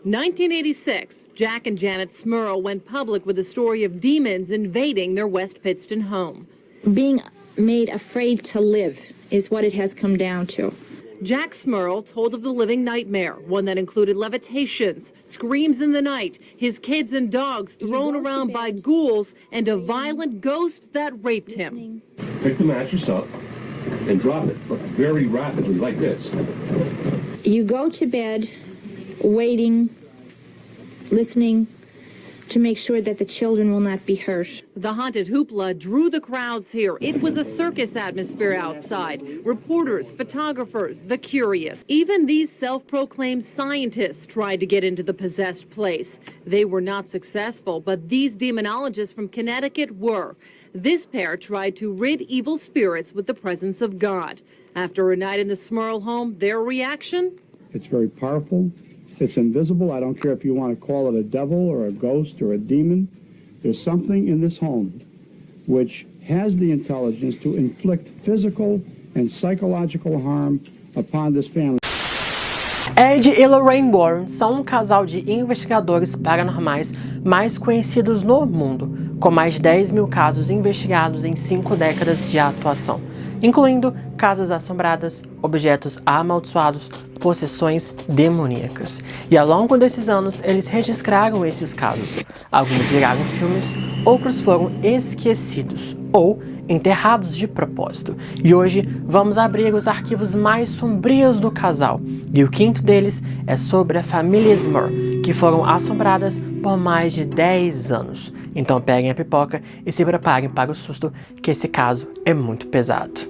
1986, Jack and Janet Smurl went public with a story of demons invading their West Pittston home. Being made afraid to live is what it has come down to. Jack Smurl told of the living nightmare, one that included levitations, screams in the night, his kids and dogs thrown around by ghouls, and a violent ghost that raped him. Pick the mattress up and drop it very rapidly, like this. You go to bed waiting, listening to make sure that the children will not be hurt. The haunted hoopla drew the crowds here. It was a circus atmosphere outside. Reporters, photographers, the curious. Even these self-proclaimed scientists tried to get into the possessed place. They were not successful, but these demonologists from Connecticut were. This pair tried to rid evil spirits with the presence of God. After a night in the Smurl home, their reaction? It's very powerful. It's invisible. I don't care if you want to call it a devil or a ghost or a demon. There's something in this home which has the intelligence to inflict physical and psychological harm upon this family. Ed e Lorraine Warren são um casal de investigadores paranormais mais conhecidos no mundo, com mais de 10 mil casos investigados em 5 décadas de atuação, incluindo casas assombradas, objetos amaldiçoados, possessões demoníacas. E ao longo desses anos, eles registraram esses casos. Alguns viraram filmes, outros foram esquecidos ou enterrados de propósito. E hoje vamos abrir os arquivos mais sombrios do casal. E o quinto deles é sobre a família Smurl, que foram assombradas por mais de 10 anos. Então peguem a pipoca e se preparem para o susto, que esse caso é muito pesado.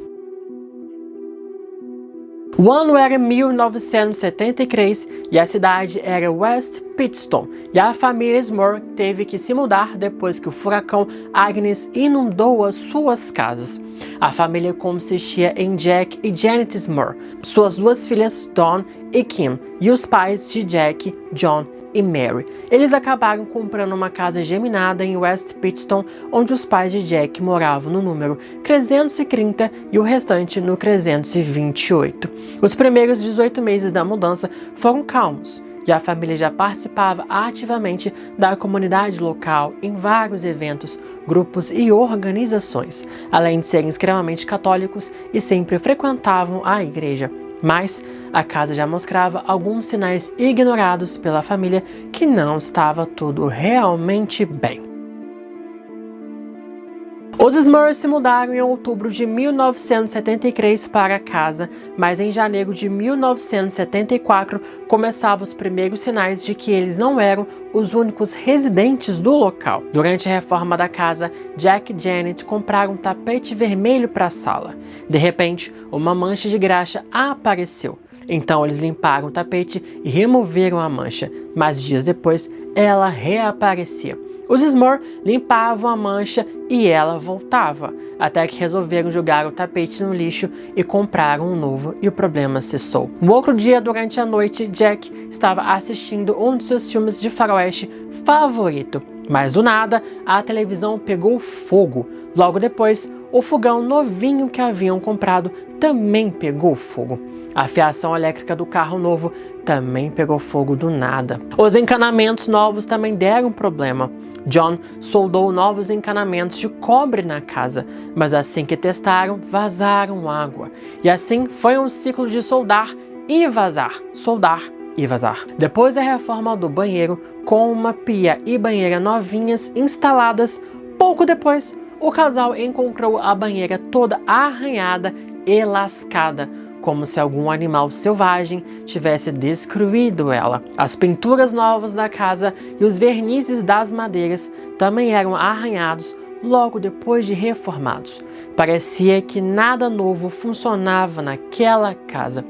O ano era 1973 e a cidade era West Pittston, e a família Smurl teve que se mudar depois que o furacão Agnes inundou as suas casas. A família consistia em Jack e Janet Smurl, suas 2 filhas Dawn e Kim, e os pais de Jack, John e Mary. Eles acabaram comprando uma casa geminada em West Pittston, onde os pais de Jack moravam no número 330 e o restante no 328. Os primeiros 18 meses da mudança foram calmos, e a família já participava ativamente da comunidade local em vários eventos, grupos e organizações, além de serem extremamente católicos e sempre frequentavam a igreja. Mas a casa já mostrava alguns sinais ignorados pela família que não estava tudo realmente bem. Os Smurls se mudaram em outubro de 1973 para a casa, mas em janeiro de 1974 começavam os primeiros sinais de que eles não eram os únicos residentes do local. Durante a reforma da casa, Jack e Janet compraram um tapete vermelho para a sala. De repente, uma mancha de graxa apareceu. Então eles limparam o tapete e removeram a mancha, mas dias depois ela reaparecia. Os Smurl limpavam a mancha e ela voltava, até que resolveram jogar o tapete no lixo e compraram um novo, e o problema cessou. Um outro dia, durante a noite, Jack estava assistindo um de seus filmes de faroeste favorito, mas do nada a televisão pegou fogo. Logo depois, o fogão novinho que haviam comprado também pegou fogo. A fiação elétrica do carro novo também pegou fogo do nada. Os encanamentos novos também deram problema. John soldou novos encanamentos de cobre na casa, mas assim que testaram, vazaram água. E assim foi um ciclo de soldar e vazar, soldar e vazar. Depois da reforma do banheiro, com uma pia e banheira novinhas instaladas, pouco depois, o casal encontrou a banheira toda arranhada e lascada, como se algum animal selvagem tivesse destruído ela. As pinturas novas da casa e os vernizes das madeiras também eram arranhados logo depois de reformados. Parecia que nada novo funcionava naquela casa.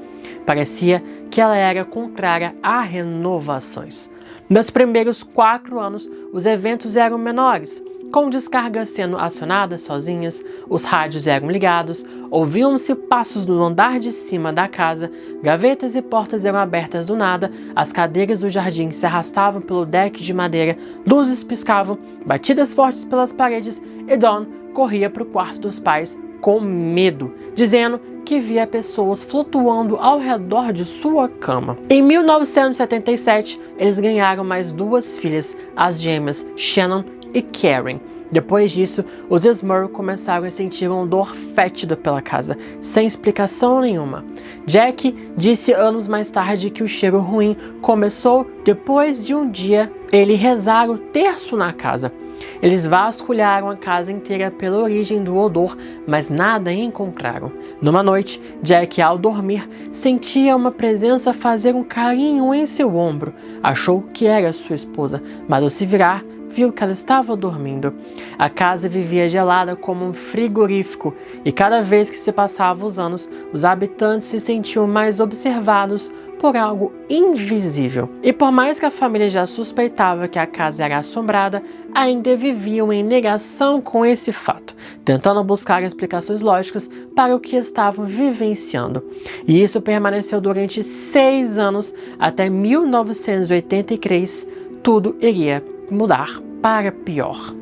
Parecia que ela era contrária a renovações. Nos primeiros 4 anos, os eventos eram menores, com descargas sendo acionadas sozinhas, os rádios eram ligados, ouviam-se passos no andar de cima da casa, gavetas e portas eram abertas do nada, as cadeiras do jardim se arrastavam pelo deck de madeira, luzes piscavam, batidas fortes pelas paredes, e Dawn corria para o quarto dos pais com medo, dizendo que via pessoas flutuando ao redor de sua cama. Em 1977, eles ganharam mais 2 filhas, as gêmeas Shannon e Karen. Depois disso, os Smurl começaram a sentir um odor fétido pela casa, sem explicação nenhuma. Jack disse anos mais tarde que o cheiro ruim começou depois de um dia ele rezar o terço na casa. Eles vasculharam a casa inteira pela origem do odor, mas nada encontraram. Numa noite, Jack, ao dormir, sentia uma presença fazer um carinho em seu ombro. Achou que era sua esposa, mas ao se virar, viu que ela estava dormindo. A casa vivia gelada como um frigorífico, e cada vez que se passavam os anos, os habitantes se sentiam mais observados por algo invisível. E por mais que a família já suspeitava que a casa era assombrada, ainda viviam em negação com esse fato, tentando buscar explicações lógicas para o que estavam vivenciando. E isso permaneceu durante 6 anos, até 1983, tudo iria mudar para pior.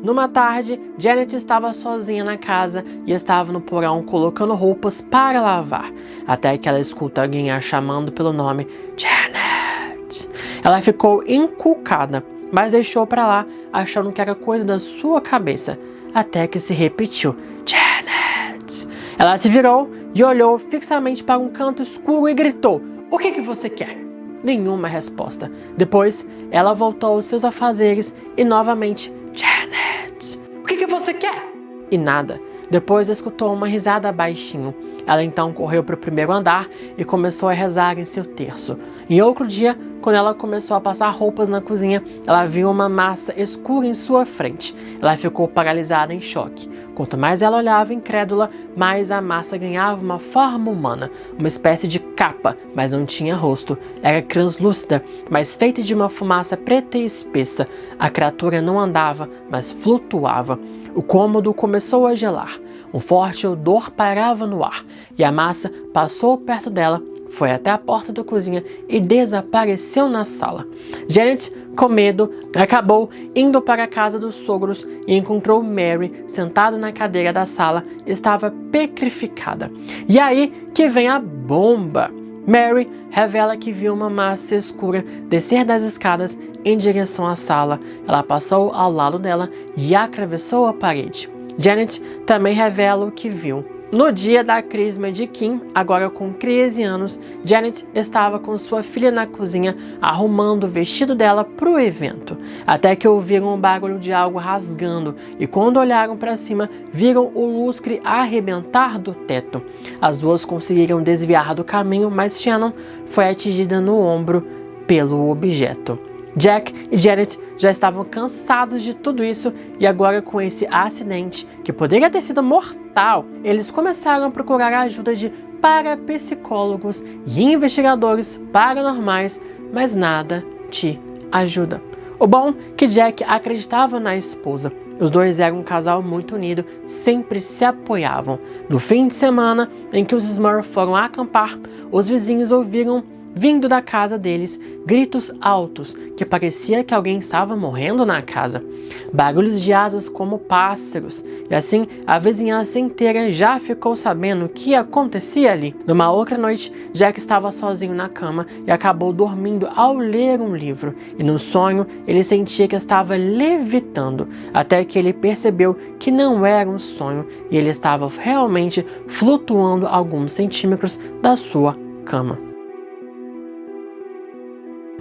Numa tarde, Janet estava sozinha na casa e estava no porão colocando roupas para lavar, até que ela escuta alguém a chamando pelo nome Janet. Ela ficou encucada, mas deixou para lá, achando que era coisa da sua cabeça, até que se repetiu, Janet. Ela se virou e olhou fixamente para um canto escuro e gritou, "O que você quer?" Nenhuma resposta. Depois, ela voltou aos seus afazeres e novamente, Janet, o que você quer? E nada. Depois escutou uma risada baixinho. Ela então correu para o primeiro andar e começou a rezar em seu terço. Em outro dia, quando ela começou a passar roupas na cozinha, ela viu uma massa escura em sua frente. Ela ficou paralisada em choque. Quanto mais ela olhava incrédula, mais a massa ganhava uma forma humana, uma espécie de capa, mas não tinha rosto. Era translúcida, mas feita de uma fumaça preta e espessa. A criatura não andava, mas flutuava. O cômodo começou a gelar. Um forte odor pairava no ar, e a massa passou perto dela, foi até a porta da cozinha e desapareceu na sala. Janet, com medo, acabou indo para a casa dos sogros e encontrou Mary sentada na cadeira da sala, estava petrificada. E aí que vem a bomba. Mary revela que viu uma massa escura descer das escadas em direção à sala. Ela passou ao lado dela e atravessou a parede. Janet também revela o que viu. No dia da crisma de Kim, agora com 13 anos, Janet estava com sua filha na cozinha arrumando o vestido dela para o evento, até que ouviram um barulho de algo rasgando e quando olharam para cima, viram o lustre arrebentar do teto. As duas conseguiram desviar do caminho, mas Shannon foi atingida no ombro pelo objeto. Jack e Janet já estavam cansados de tudo isso e agora com esse acidente, que poderia ter sido mortal, eles começaram a procurar a ajuda de parapsicólogos e investigadores paranormais, mas nada te ajuda. O bom é que Jack acreditava na esposa. Os dois eram um casal muito unido, sempre se apoiavam. No fim de semana em que os Smurfs foram acampar, os vizinhos ouviram vindo da casa deles gritos altos que parecia que alguém estava morrendo na casa, barulhos de asas como pássaros, e assim a vizinhança inteira já ficou sabendo o que acontecia ali. Numa outra noite, Jack estava sozinho na cama e acabou dormindo ao ler um livro, e no sonho ele sentia que estava levitando, até que ele percebeu que não era um sonho e ele estava realmente flutuando alguns centímetros da sua cama.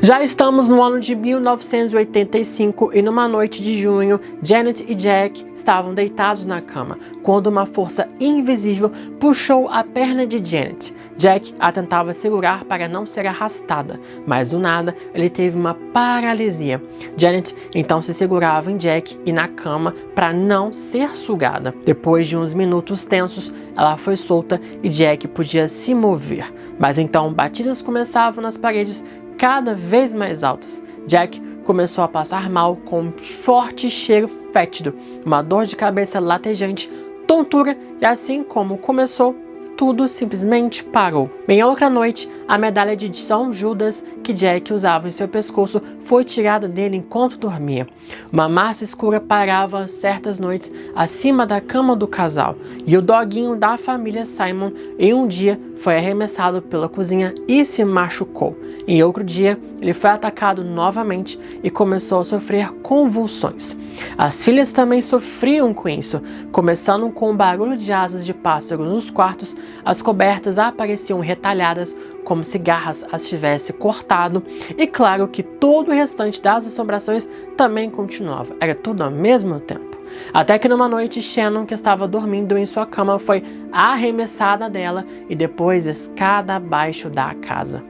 Já estamos no ano de 1985 e numa noite de junho, Janet e Jack estavam deitados na cama, quando uma força invisível puxou a perna de Janet. Jack a tentava segurar para não ser arrastada, mas do nada ele teve uma paralisia. Janet então se segurava em Jack e na cama para não ser sugada. Depois de uns minutos tensos, ela foi solta e Jack podia se mover, mas então batidas começavam nas paredes cada vez mais altas. Jack começou a passar mal com um forte cheiro fétido, uma dor de cabeça latejante, tontura e assim como começou, tudo simplesmente parou. Em outra noite, a medalha de São Judas que Jack usava em seu pescoço foi tirada dele enquanto dormia. Uma massa escura parava certas noites acima da cama do casal, e o doguinho da família Simon em um dia foi arremessado pela cozinha e se machucou. Em outro dia, ele foi atacado novamente e começou a sofrer convulsões. As filhas também sofriam com isso, começando com o barulho de asas de pássaros nos quartos, as cobertas apareciam retalhadas como se garras as tivesse cortado, e claro que todo o restante das assombrações também continuava. Era tudo ao mesmo tempo. Até que numa noite, Shannon, que estava dormindo em sua cama, foi arremessada dela e depois escada abaixo da casa.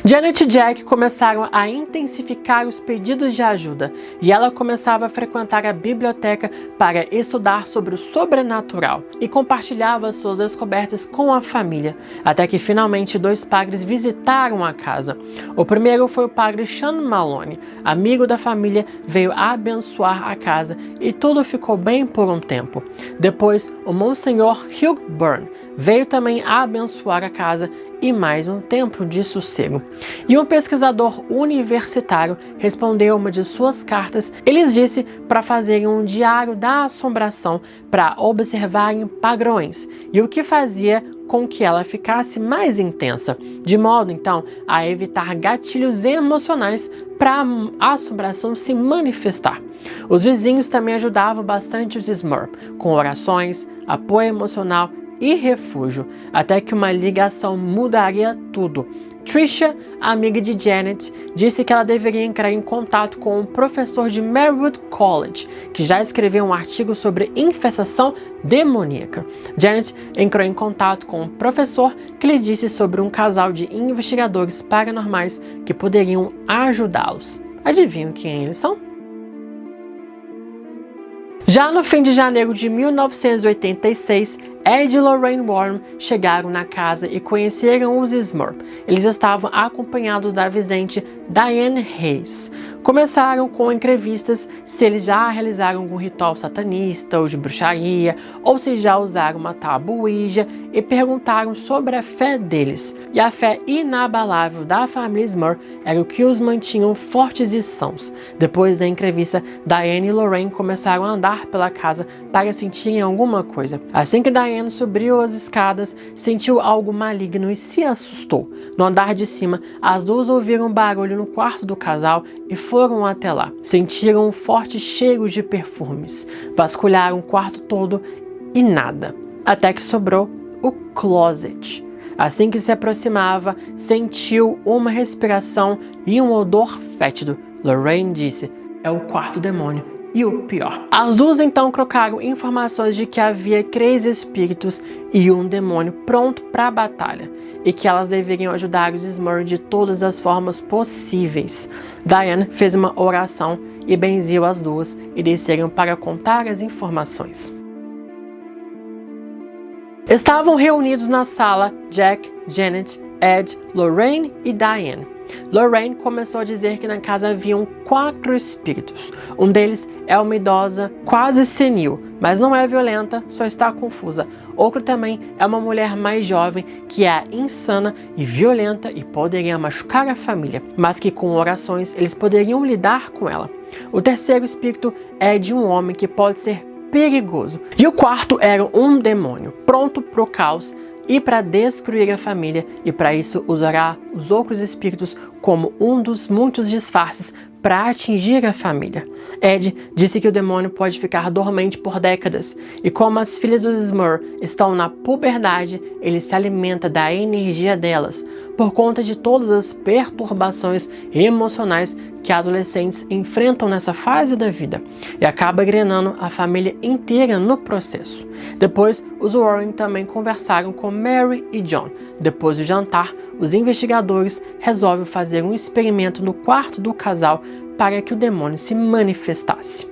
Janet e Jack começaram a intensificar os pedidos de ajuda, e ela começava a frequentar a biblioteca para estudar sobre o sobrenatural e compartilhava suas descobertas com a família, até que finalmente 2 padres visitaram a casa. O primeiro foi o padre Sean Maloney, amigo da família, veio abençoar a casa e tudo ficou bem por um tempo. Depois, o Monsenhor Hugh Byrne veio também abençoar a casa e mais um tempo de sossego. E um pesquisador universitário respondeu uma de suas cartas. Ele disse para fazerem um diário da assombração para observarem padrões e o que fazia com que ela ficasse mais intensa, de modo então a evitar gatilhos emocionais para a assombração se manifestar. Os vizinhos também ajudavam bastante os Smurf com orações, apoio emocional e refúgio, até que uma ligação mudaria tudo. Tricia, amiga de Janet, disse que ela deveria entrar em contato com um professor de Marywood College, que já escreveu um artigo sobre infestação demoníaca. Janet entrou em contato com um professor que lhe disse sobre um casal de investigadores paranormais que poderiam ajudá-los. Adivinham quem eles são? Já no fim de janeiro de 1986, Ed e Lorraine Warren chegaram na casa e conheceram os Smurf. Eles estavam acompanhados da vidente Diane Hayes. Começaram com entrevistas se eles já realizaram algum ritual satanista ou de bruxaria, ou se já usaram uma tábua Ouija, e perguntaram sobre a fé deles. E a fé inabalável da família Smurf era o que os mantinham fortes e sãos. Depois da entrevista, Diane e Lorraine começaram a andar pela casa para sentirem alguma coisa. Assim que Diane subiu as escadas, sentiu algo maligno e se assustou. No andar de cima, as duas ouviram um barulho no quarto do casal e foram até lá. Sentiram um forte cheiro de perfumes. Vasculharam o quarto todo e nada. Até que sobrou o closet. Assim que se aproximava, sentiu uma respiração e um odor fétido. Lorraine disse: "É o quarto demônio. E o pior." As duas então trocaram informações de que havia 3 espíritos e um demônio pronto para a batalha, e que elas deveriam ajudar os Smurf de todas as formas possíveis. Diane fez uma oração e benziu as duas e desceram para contar as informações. Estavam reunidos na sala Jack, Janet, Ed, Lorraine e Diane. Lorraine começou a dizer que na casa haviam 4 espíritos. Um deles é uma idosa quase senil, mas não é violenta, só está confusa. Outro também é uma mulher mais jovem que é insana e violenta e poderia machucar a família, mas que com orações eles poderiam lidar com ela. O terceiro espírito é de um homem que pode ser perigoso. E o quarto era um demônio, pronto para o caos e para destruir a família, e para isso usará os outros espíritos como um dos muitos disfarces para atingir a família. Ed disse que o demônio pode ficar dormente por décadas, e como as filhas dos Smurf estão na puberdade, ele se alimenta da energia delas, por conta de todas as perturbações emocionais que adolescentes enfrentam nessa fase da vida, e acaba drenando a família inteira no processo. Depois, os Warren também conversaram com Mary e John. Depois do jantar, os investigadores resolvem fazer um experimento no quarto do casal para que o demônio se manifestasse.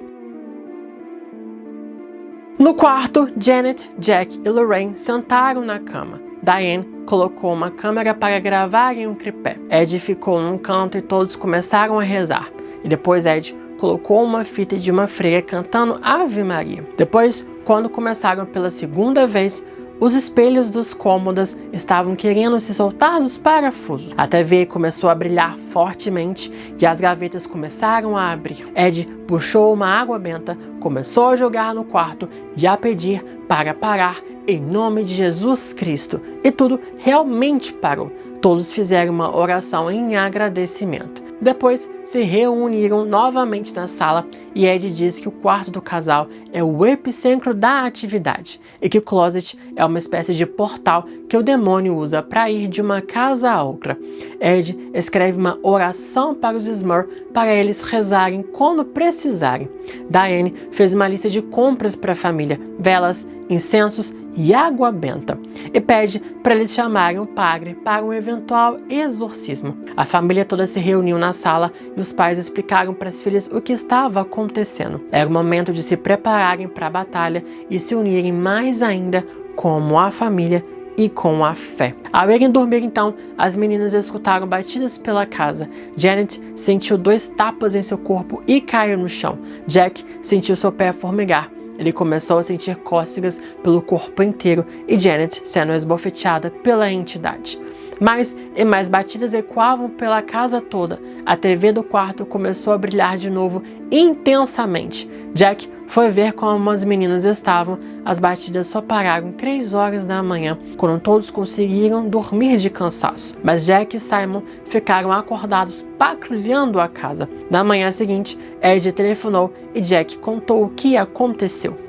No quarto, Janet, Jack e Lorraine sentaram na cama. Diane colocou uma câmera para gravar em um tripé. Ed ficou num canto e todos começaram a rezar. E depois Ed colocou uma fita de uma freira cantando Ave Maria. Depois, quando começaram pela segunda vez, os espelhos dos cômodos estavam querendo se soltar dos parafusos. A TV começou a brilhar fortemente e as gavetas começaram a abrir. Ed puxou uma água benta, começou a jogar no quarto e a pedir para parar em nome de Jesus Cristo. E tudo realmente parou. Todos fizeram uma oração em agradecimento. Depois se reuniram novamente na sala e Ed diz que o quarto do casal é o epicentro da atividade e que o closet é uma espécie de portal que o demônio usa para ir de uma casa a outra. Ed escreve uma oração para os Smurf para eles rezarem quando precisarem. Diane fez uma lista de compras para a família, velas, incensos e água benta, e pede para eles chamarem o padre para um eventual exorcismo. A família toda se reuniu na sala e os pais explicaram para as filhas o que estava acontecendo. Era o momento de se prepararem para a batalha e se unirem mais ainda como a família e com a fé. Ao irem dormir então, as meninas escutaram batidas pela casa. Janet sentiu 2 tapas em seu corpo e caiu no chão. Jack sentiu seu pé formigar. Ele começou a sentir cócegas pelo corpo inteiro e Janet sendo esbofeteada pela entidade. Mais e mais batidas ecoavam pela casa toda. A TV do quarto começou a brilhar de novo intensamente. Jack foi ver como as meninas estavam. As batidas só pararam 3 horas da manhã, quando todos conseguiram dormir de cansaço. Mas Jack e Simon ficaram acordados patrulhando a casa. Na manhã seguinte, Ed telefonou e Jack contou o que aconteceu.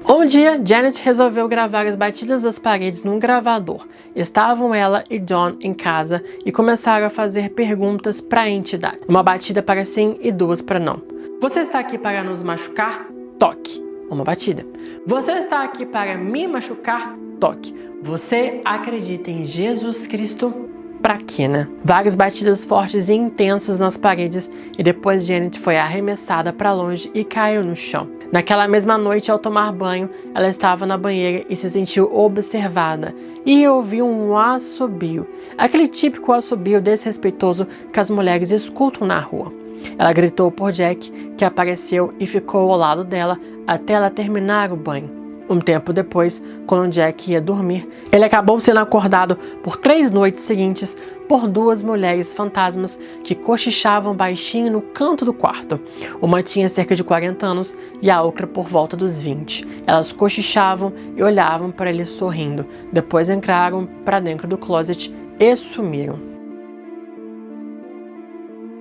Um dia, Janet resolveu gravar as batidas das paredes num gravador. Estavam ela e John em casa e começaram a fazer perguntas para a entidade. Uma batida para sim e 2 para não. Você está aqui para nos machucar? Toque. Uma batida. Você está aqui para me machucar? Toque. Você acredita em Jesus Cristo? Pra quê, né? Várias batidas fortes e intensas nas paredes e depois Janet foi arremessada para longe e caiu no chão. Naquela mesma noite, ao tomar banho, ela estava na banheira e se sentiu observada e ouviu um assobio, aquele típico assobio desrespeitoso que as mulheres escutam na rua. Ela gritou por Jack, que apareceu e ficou ao lado dela até ela terminar o banho. Um tempo depois, quando Jack ia dormir, ele acabou sendo acordado por 3 noites seguintes por 2 mulheres fantasmas que cochichavam baixinho no canto do quarto. Uma tinha cerca de 40 anos e a outra por volta dos 20. Elas cochichavam e olhavam para ele sorrindo. Depois entraram para dentro do closet e sumiram.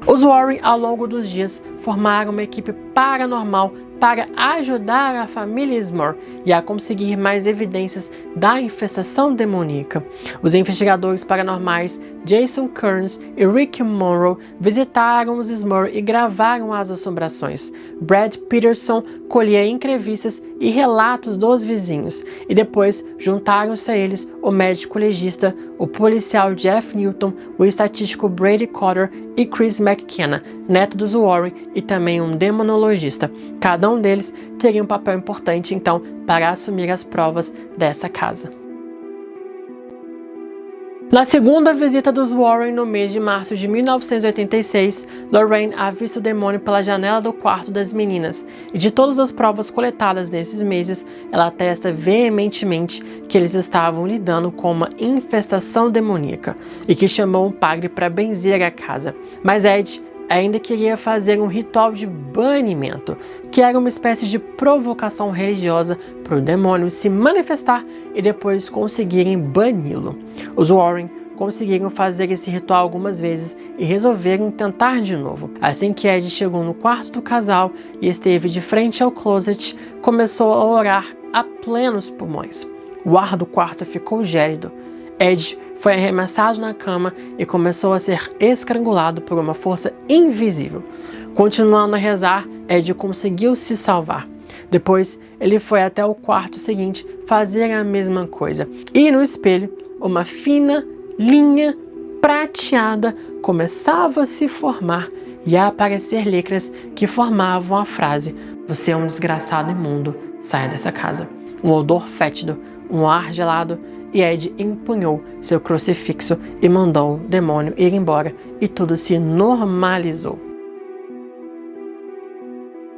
Os Warren, ao longo dos dias, formaram uma equipe paranormal para ajudar a família Smurf e a conseguir mais evidências da infestação demoníaca. Os investigadores paranormais Jason Kearns e Rick Monroe visitaram os Smurf e gravaram as assombrações. Brad Peterson colhia entrevistas e relatos dos vizinhos, e depois juntaram-se a eles o médico legista, o policial Jeff Newton, o estatístico Brady Cotter e Chris McKenna, neto dos Warren, e também um demonologista. Cada um deles teria um papel importante, então, para assumir as provas dessa casa. Na segunda visita dos Warren no mês de março de 1986, Lorraine avista o demônio pela janela do quarto das meninas, e de todas as provas coletadas nesses meses, ela atesta veementemente que eles estavam lidando com uma infestação demoníaca e que chamou um padre para benzer a casa. Mas Ed ainda queria fazer um ritual de banimento, que era uma espécie de provocação religiosa para o demônio se manifestar e depois conseguirem bani-lo. Os Warren conseguiram fazer esse ritual algumas vezes e resolveram tentar de novo. Assim que Ed chegou no quarto do casal e esteve de frente ao closet, começou a orar a plenos pulmões. O ar do quarto ficou gélido. Ed foi arremessado na cama e começou a ser estrangulado por uma força invisível. Continuando a rezar, Ed conseguiu se salvar. Depois, ele foi até o quarto seguinte fazer a mesma coisa. E no espelho, uma fina linha prateada começava a se formar e a aparecer letras que formavam a frase: "Você é um desgraçado imundo, saia dessa casa." Um odor fétido, um ar gelado, e Ed empunhou seu crucifixo e mandou o demônio ir embora, e tudo se normalizou.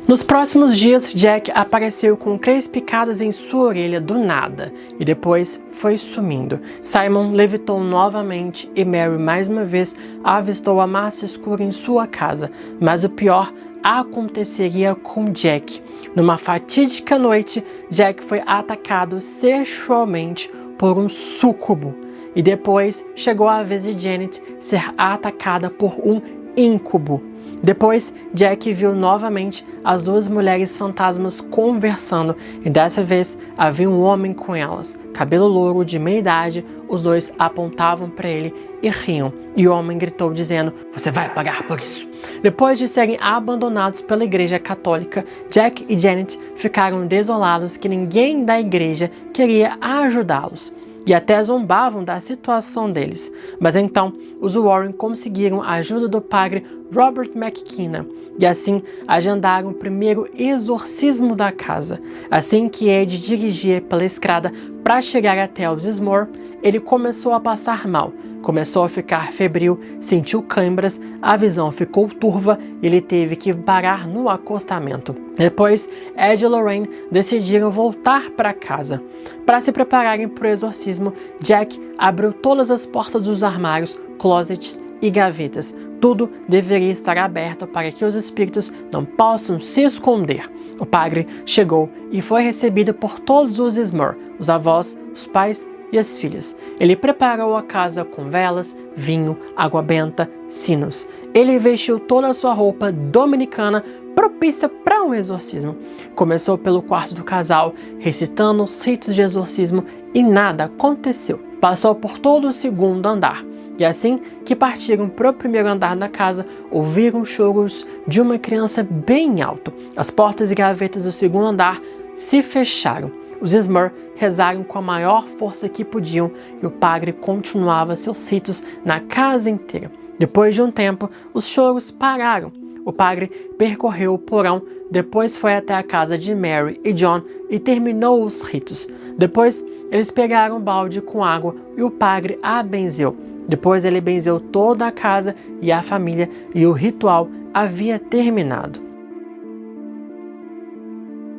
Nos próximos dias, Jack apareceu com 3 picadas em sua orelha do nada e depois foi sumindo. Simon levitou novamente e Mary mais uma vez avistou a massa escura em sua casa, mas o pior aconteceria com Jack. Numa fatídica noite, Jack foi atacado sexualmente por um súcubo e depois chegou a vez de Janet ser atacada por um íncubo. Depois, Jack viu novamente as 2 mulheres fantasmas conversando e dessa vez havia um homem com elas. Cabelo louro, de meia idade, os 2 apontavam para ele e riam. E o homem gritou dizendo, "Você vai pagar por isso." Depois de serem abandonados pela igreja católica, Jack e Janet ficaram desolados que ninguém da igreja queria ajudá-los. E até zombavam da situação deles. Mas então, os Warren conseguiram a ajuda do padre Robert McKenna e assim agendaram o primeiro exorcismo da casa. Assim que Ed dirigia pela estrada para chegar até os Lismore, ele começou a passar mal. Começou a ficar febril, sentiu câimbras, a visão ficou turva e ele teve que parar no acostamento. Depois, Ed e Lorraine decidiram voltar para casa. Para se prepararem para o exorcismo, Jack abriu todas as portas dos armários, closets e gavetas. Tudo deveria estar aberto para que os espíritos não possam se esconder. O padre chegou e foi recebido por todos os Lismore, os avós, os pais e as filhas. Ele preparou a casa com velas, vinho, água benta, sinos. Ele vestiu toda a sua roupa dominicana propícia para um exorcismo. Começou pelo quarto do casal, recitando os ritos de exorcismo e nada aconteceu. Passou por todo o segundo andar. E assim que partiram para o primeiro andar da casa, ouviram choros de uma criança bem alto. As portas e gavetas do segundo andar se fecharam. Os Lismore rezaram com a maior força que podiam e o padre continuava seus ritos na casa inteira. Depois de um tempo, os choros pararam. O padre percorreu o porão, depois foi até a casa de Mary e John e terminou os ritos. Depois, eles pegaram um balde com água e o padre a benzeu. Depois ele benzeu toda a casa e a família e o ritual havia terminado.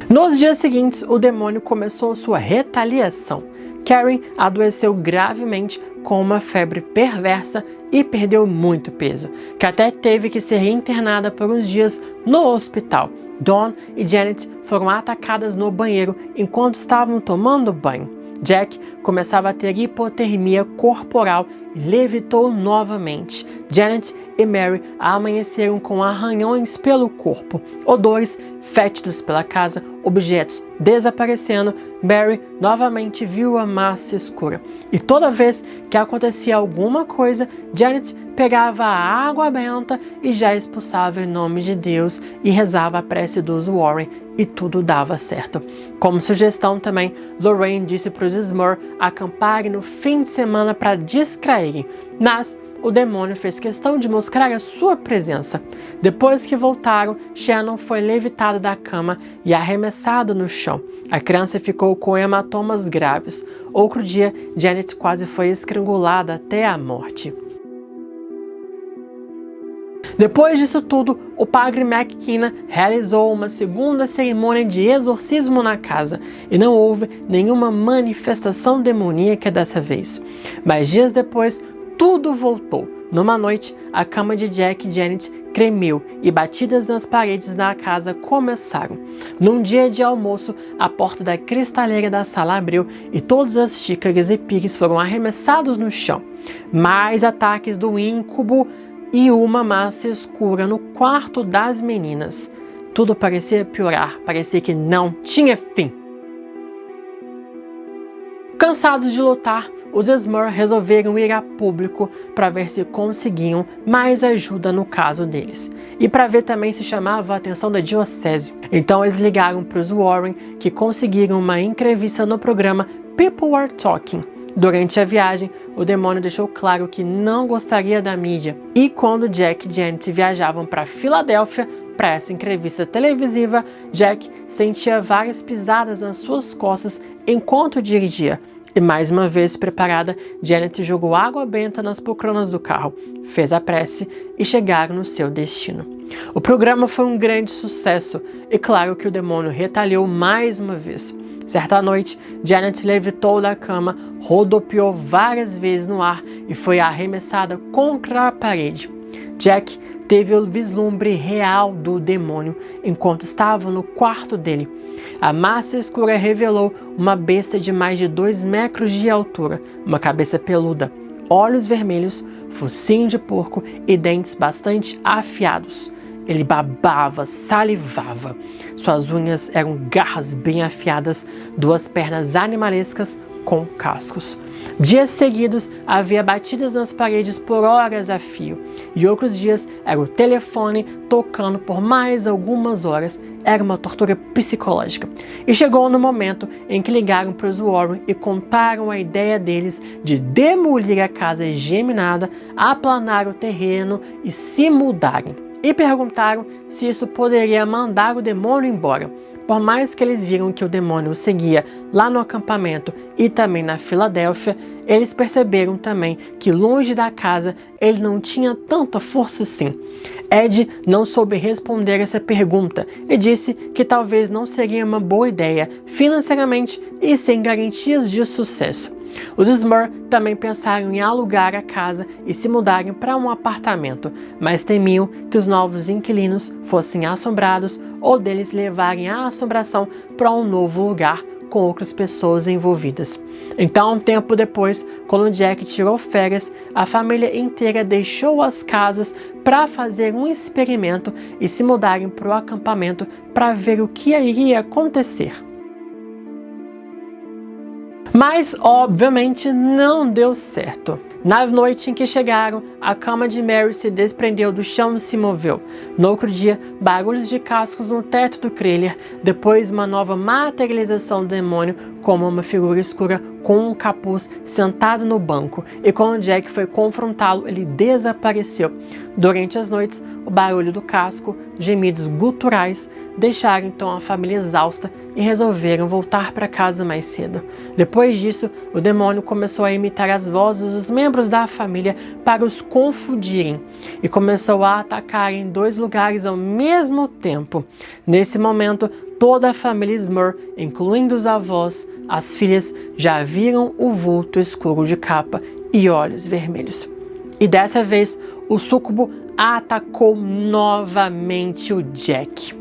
Nos dias seguintes, o demônio começou sua retaliação. Karen adoeceu gravemente com uma febre perversa e perdeu muito peso, que até teve que ser internada por uns dias no hospital. Dawn e Janet foram atacadas no banheiro enquanto estavam tomando banho. Jack começava a ter hipotermia corporal e levitou novamente. Janet e Mary amanheceram com arranhões pelo corpo, odores fétidos pela casa, objetos desaparecendo. Mary novamente viu a massa escura. E toda vez que acontecia alguma coisa, Janet pegava a água benta e já expulsava em nome de Deus e rezava a prece dos Warren e tudo dava certo. Como sugestão também, Lorraine disse para os Lismore acamparem no fim de semana para distraírem, mas o demônio fez questão de mostrar a sua presença. Depois que voltaram, Shannon foi levitada da cama e arremessada no chão. A criança ficou com hematomas graves. Outro dia, Janet quase foi estrangulada até a morte. Depois disso tudo, o padre McKenna realizou uma segunda cerimônia de exorcismo na casa e não houve nenhuma manifestação demoníaca dessa vez. Mas dias depois, tudo voltou. Numa noite, a cama de Jack e Janet tremeu e batidas nas paredes da casa começaram. Num dia de almoço, a porta da cristaleira da sala abriu e todas as xícaras e pires foram arremessados no chão. Mais ataques do íncubo e uma massa escura no quarto das meninas. Tudo parecia piorar, parecia que não tinha fim. Cansados de lutar, os Lismore resolveram ir a público para ver se conseguiam mais ajuda no caso deles. E para ver também se chamava a atenção da diocese. Então eles ligaram para os Warren, que conseguiram uma entrevista no programa People Are Talking. Durante a viagem, o demônio deixou claro que não gostaria da mídia. E quando Jack e Janet viajavam para Filadélfia para essa entrevista televisiva, Jack sentia várias pisadas nas suas costas enquanto dirigia. E mais uma vez preparada, Janet jogou água benta nas poltronas do carro, fez a prece e chegaram no seu destino. O programa foi um grande sucesso e claro que o demônio retaliou mais uma vez. Certa noite, Janet levitou da cama, rodopiou várias vezes no ar e foi arremessada contra a parede. Jack teve o vislumbre real do demônio enquanto estava no quarto dele. A massa escura revelou uma besta de mais de 2 metros de altura, uma cabeça peluda, olhos vermelhos, focinho de porco e dentes bastante afiados. Ele babava, salivava. Suas unhas eram garras bem afiadas, 2 pernas animalescas com cascos. Dias seguidos havia batidas nas paredes por horas a fio, e outros dias era o telefone tocando por mais algumas horas. Era uma tortura psicológica. E chegou no momento em que ligaram para os Warren e contaram a ideia deles de demolir a casa geminada, aplanar o terreno e se mudarem. E perguntaram se isso poderia mandar o demônio embora. Por mais que eles viram que o demônio o seguia lá no acampamento e também na Filadélfia, eles perceberam também que longe da casa ele não tinha tanta força assim. Ed não soube responder essa pergunta e disse que talvez não seria uma boa ideia financeiramente e sem garantias de sucesso. Os Smurr também pensaram em alugar a casa e se mudarem para um apartamento, mas temiam que os novos inquilinos fossem assombrados ou deles levarem a assombração para um novo lugar com outras pessoas envolvidas. Então, um tempo depois, quando Jack tirou férias, a família inteira deixou as casas para fazer um experimento e se mudarem para o acampamento para ver o que iria acontecer. Mas, obviamente, não deu certo. Na noite em que chegaram, a cama de Mary se desprendeu do chão e se moveu. No outro dia, barulhos de cascos no teto do trailer, depois uma nova materialização do demônio, como uma figura escura com um capuz sentado no banco. E quando Jack foi confrontá-lo, ele desapareceu. Durante as noites, o barulho do casco, gemidos guturais, deixaram então a família exausta e resolveram voltar para casa mais cedo. Depois disso, o demônio começou a imitar as vozes dos membros da família para os confundirem e começou a atacar em 2 lugares ao mesmo tempo. Nesse momento, toda a família Smurr, incluindo os avós, as filhas, já viram o vulto escuro de capa e olhos vermelhos. E dessa vez, o súcubo atacou novamente o Jack.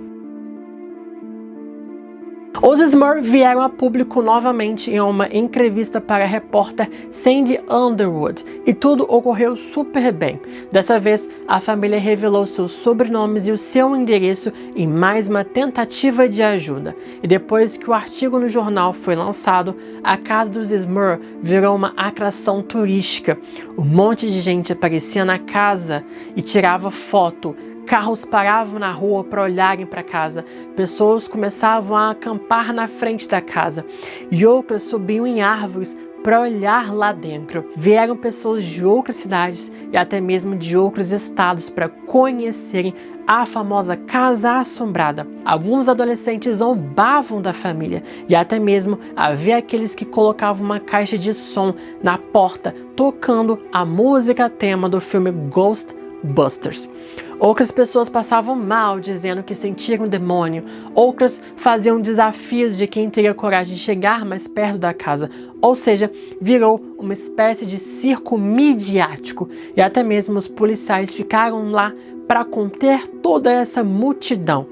Os Smurr vieram a público novamente em uma entrevista para a repórter Sandy Underwood e tudo ocorreu super bem. Dessa vez, a família revelou seus sobrenomes e o seu endereço em mais uma tentativa de ajuda. E depois que o artigo no jornal foi lançado, a casa dos Smurr virou uma atração turística. Um monte de gente aparecia na casa e tirava foto. Carros paravam na rua para olharem para a casa, pessoas começavam a acampar na frente da casa e outras subiam em árvores para olhar lá dentro. Vieram pessoas de outras cidades e até mesmo de outros estados para conhecerem a famosa Casa Assombrada. Alguns adolescentes zombavam da família e até mesmo havia aqueles que colocavam uma caixa de som na porta tocando a música tema do filme Ghostbusters. Outras pessoas passavam mal dizendo que sentiram um demônio. Outras faziam desafios de quem teria coragem de chegar mais perto da casa. Ou seja, virou uma espécie de circo midiático. E até mesmo os policiais ficaram lá para conter toda essa multidão.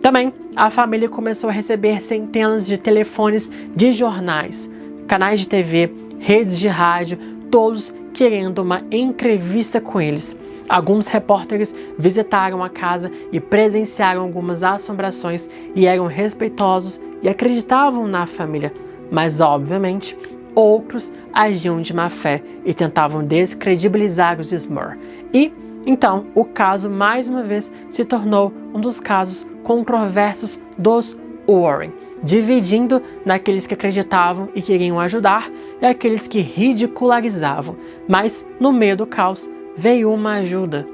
Também a família começou a receber centenas de telefones de jornais, canais de TV, redes de rádio, todos querendo uma entrevista com eles. Alguns repórteres visitaram a casa e presenciaram algumas assombrações e eram respeitosos e acreditavam na família, mas obviamente outros agiam de má fé e tentavam descredibilizar os Smurr. E então o caso mais uma vez se tornou um dos casos controversos dos Warren, dividindo naqueles que acreditavam e queriam ajudar e aqueles que ridicularizavam. Mas no meio do caos veio uma ajuda.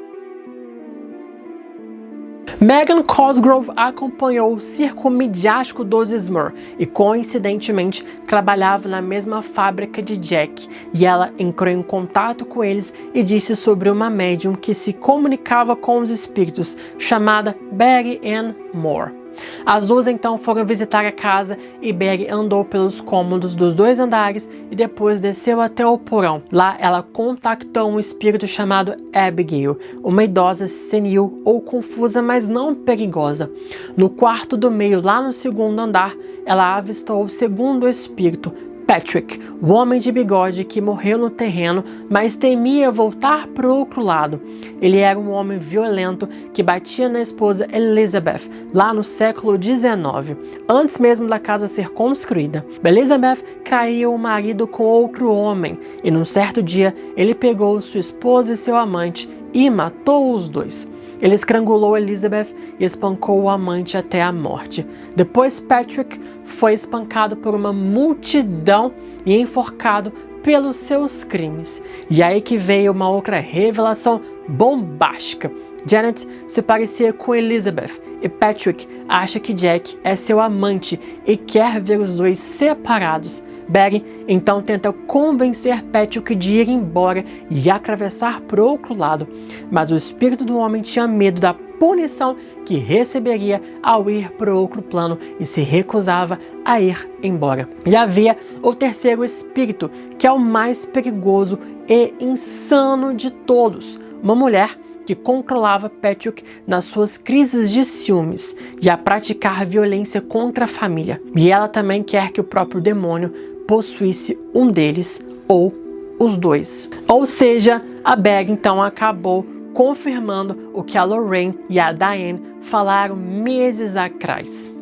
Megan Cosgrove acompanhou o circo midiático dos Smurr e, coincidentemente, trabalhava na mesma fábrica de Jack, e ela entrou em contato com eles e disse sobre uma médium que se comunicava com os espíritos, chamada Betty Ann Moore. As duas então foram visitar a casa e Betty andou pelos cômodos dos 2 andares e depois desceu até o porão. Lá ela contactou um espírito chamado Abigail, uma idosa senil ou confusa, mas não perigosa. No quarto do meio, lá no 2º andar, ela avistou o 2º espírito, Patrick, o homem de bigode que morreu no terreno, mas temia voltar para o outro lado. Ele era um homem violento que batia na esposa Elizabeth, lá no século XIX, antes mesmo da casa ser construída. Elizabeth traía o marido com outro homem, e num certo dia ele pegou sua esposa e seu amante e matou os dois. Ele estrangulou Elizabeth e espancou o amante até a morte. Depois Patrick foi espancado por uma multidão e enforcado pelos seus crimes. E aí que veio uma outra revelação bombástica. Janet se parecia com Elizabeth e Patrick acha que Jack é seu amante e quer ver os dois separados. Betty então tenta convencer Patrick de ir embora e atravessar para o outro lado, mas o espírito do homem tinha medo da punição que receberia ao ir para o outro plano e se recusava a ir embora. E havia o 3º espírito, que é o mais perigoso e insano de todos, uma mulher que controlava Patrick nas suas crises de ciúmes e a praticar violência contra a família. E ela também quer que o próprio demônio possuísse um deles ou os dois. Ou seja, a Betty então acabou confirmando o que a Lorraine e a Diane falaram meses atrás.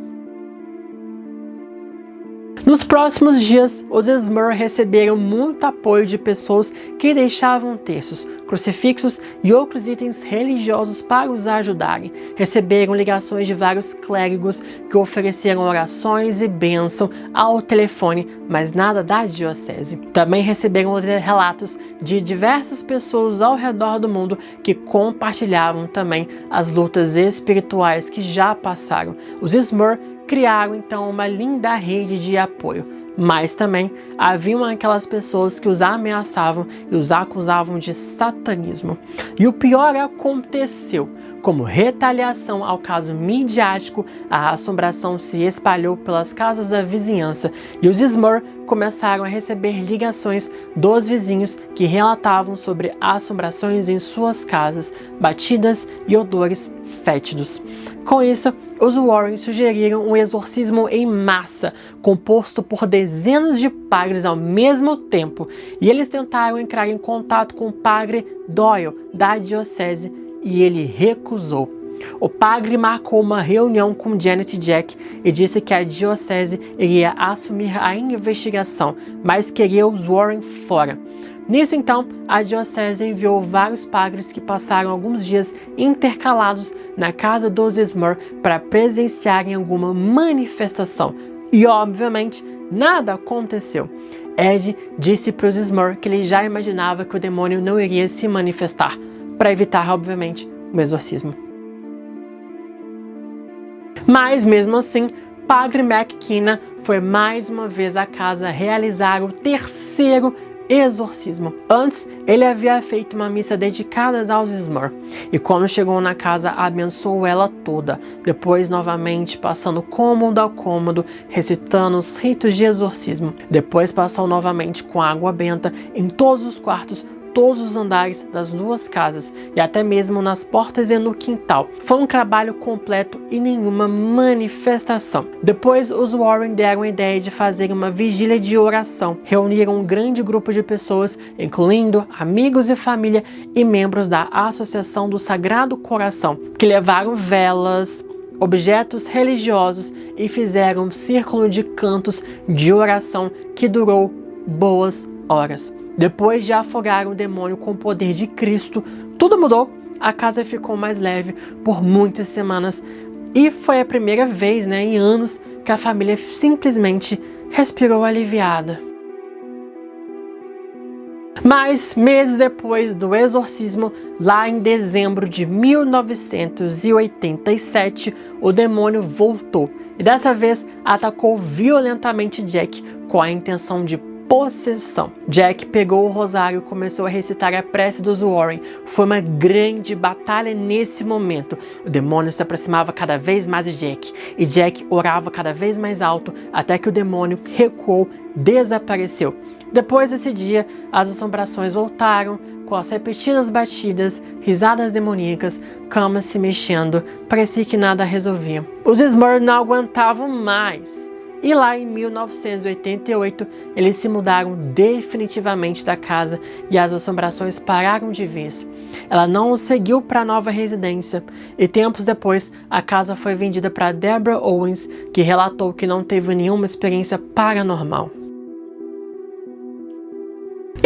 Nos próximos dias, os Smurr receberam muito apoio de pessoas que deixavam terços, crucifixos e outros itens religiosos para os ajudarem. Receberam ligações de vários clérigos que ofereceram orações e bênção ao telefone, mas nada da diocese. Também receberam relatos de diversas pessoas ao redor do mundo que compartilhavam também as lutas espirituais que já passaram. Os Smurr criaram então uma linda rede de apoio, mas também haviam aquelas pessoas que os ameaçavam e os acusavam de satanismo. E o pior aconteceu. Como retaliação ao caso midiático, a assombração se espalhou pelas casas da vizinhança e os Smurr começaram a receber ligações dos vizinhos que relatavam sobre assombrações em suas casas, batidas e odores fétidos. Com isso, os Warren sugeriram um exorcismo em massa, composto por dezenas de padres ao mesmo tempo, e eles tentaram entrar em contato com o padre Doyle, da diocese, e ele recusou. O padre marcou uma reunião com Janet e Jack e disse que a diocese iria assumir a investigação, mas queria os Warren fora. Nisso, então, a diocese enviou vários padres que passaram alguns dias intercalados na casa dos Smurr para presenciarem alguma manifestação. E, obviamente, nada aconteceu. Ed disse para os Smurr que ele já imaginava que o demônio não iria se manifestar, para evitar, obviamente, um exorcismo. Mas, mesmo assim, Padre McKenna foi mais uma vez à casa realizar o 3º exorcismo. Antes, ele havia feito uma missa dedicada aos Smurr, e quando chegou na casa, abençoou ela toda. Depois, novamente, passando cômodo a cômodo, recitando os ritos de exorcismo. Depois, passou novamente com água benta em todos os quartos, todos os andares das 2 casas e até mesmo nas portas e no quintal. Foi um trabalho completo e nenhuma manifestação. Depois, os Warren deram a ideia de fazer uma vigília de oração. Reuniram um grande grupo de pessoas, incluindo amigos e família e membros da Associação do Sagrado Coração, que levaram velas, objetos religiosos e fizeram um círculo de cantos de oração que durou boas horas. Depois de afogar o demônio com o poder de Cristo, tudo mudou. A casa ficou mais leve por muitas semanas e foi a primeira vez, em anos, que a família simplesmente respirou aliviada. Mas, meses depois do exorcismo, lá em dezembro de 1987, o demônio voltou e dessa vez atacou violentamente Jack com a intenção de possessão. Jack pegou o rosário e começou a recitar a prece dos Warren. Foi uma grande batalha nesse momento. O demônio se aproximava cada vez mais de Jack e Jack orava cada vez mais alto até que o demônio recuou, desapareceu. Depois desse dia, as assombrações voltaram, com as repetidas batidas, risadas demoníacas, camas se mexendo, parecia que nada resolvia. Os Smurfs não aguentavam mais. E lá em 1988, eles se mudaram definitivamente da casa e as assombrações pararam de vez. Ela não os seguiu para a nova residência e tempos depois a casa foi vendida para Deborah Owens, que relatou que não teve nenhuma experiência paranormal.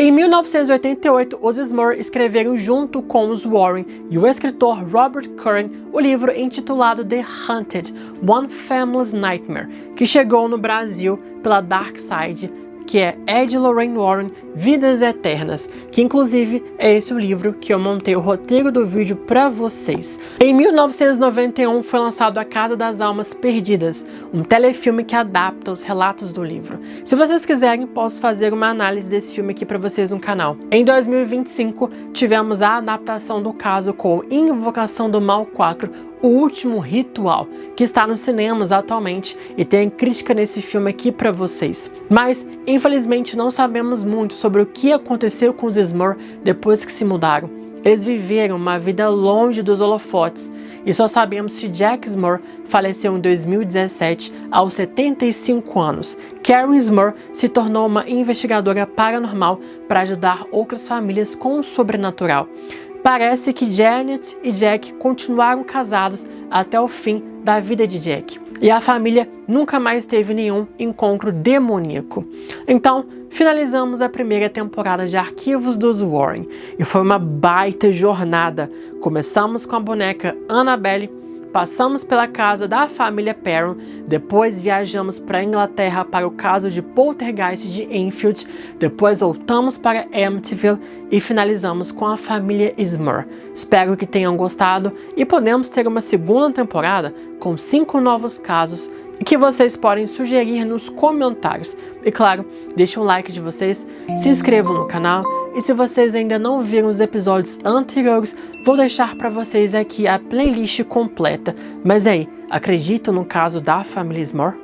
Em 1988, os Smurfs escreveram junto com os Warren e o escritor Robert Curran o livro intitulado The Haunted, One Family's Nightmare, que chegou no Brasil pela Dark Side, que é Ed Lorraine Warren, Vidas Eternas, que inclusive é esse o livro que eu montei o roteiro do vídeo para vocês. Em 1991 foi lançado A Casa das Almas Perdidas, um telefilme que adapta os relatos do livro. Se vocês quiserem, posso fazer uma análise desse filme aqui para vocês no canal. Em 2025, tivemos a adaptação do caso com Invocação do Mal 4, O Último Ritual, que está nos cinemas atualmente e tem crítica nesse filme aqui para vocês. Mas, infelizmente, não sabemos muito sobre o que aconteceu com os Smurfs depois que se mudaram. Eles viveram uma vida longe dos holofotes e só sabemos que Jack Smurf faleceu em 2017 aos 75 anos. Karen Smurf se tornou uma investigadora paranormal para ajudar outras famílias com o sobrenatural. Parece que Janet e Jack continuaram casados até o fim da vida de Jack. E a família nunca mais teve nenhum encontro demoníaco. Então, finalizamos a primeira temporada de Arquivos dos Warren. E foi uma baita jornada. Começamos com a boneca Annabelle, passamos pela casa da família Perron, depois viajamos para a Inglaterra para o caso de Poltergeist de Enfield, depois voltamos para Amityville e finalizamos com a família Smurf. Espero que tenham gostado e podemos ter uma segunda temporada com 5 novos casos que vocês podem sugerir nos comentários. E claro, deixem um like de vocês, se inscrevam no canal e se vocês ainda não viram os episódios anteriores, vou deixar para vocês aqui a playlist completa. Mas aí, acreditam no caso da família Smurf?